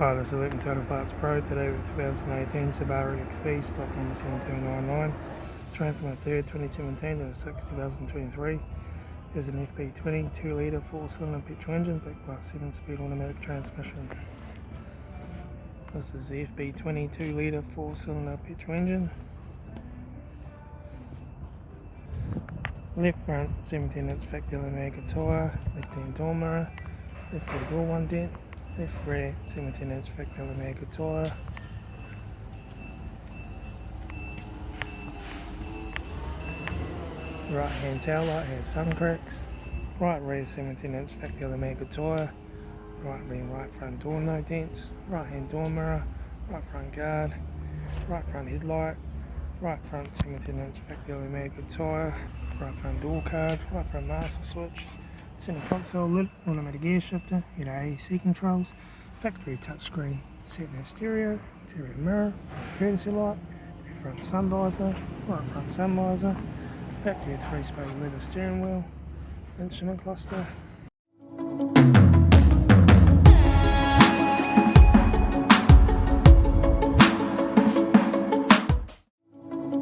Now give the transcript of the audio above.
Hi, this is Litre Total Parts Pro. Today with 2018 Subaru XV, stock number 7299. It's ran from the 3rd 2017 to the 6th 2023. There's an FB20 2 litre 4-cylinder petrol engine backed by a 7-speed automatic transmission. This is the FB20 2 litre 4-cylinder petrol engine. Left front 17-inch factory Omega tyre, left hand door mirror, left rear door 1 dent, left rear 17-inch factory Omega tyre, right hand taillight has sun cracks, right rear 17-inch factory Omega tyre, right rear right front door no dents, right hand door mirror, right front guard, right front headlight, right front 17-inch factory Omega tyre, right front door card, right front master switch, center console lid, automatic gear shifter, heater AEC controls, factory touchscreen, sat-nav stereo, interior mirror, courtesy light, rear front sun visor, right front sun visor, factory 3-spoke leather steering wheel, instrument cluster,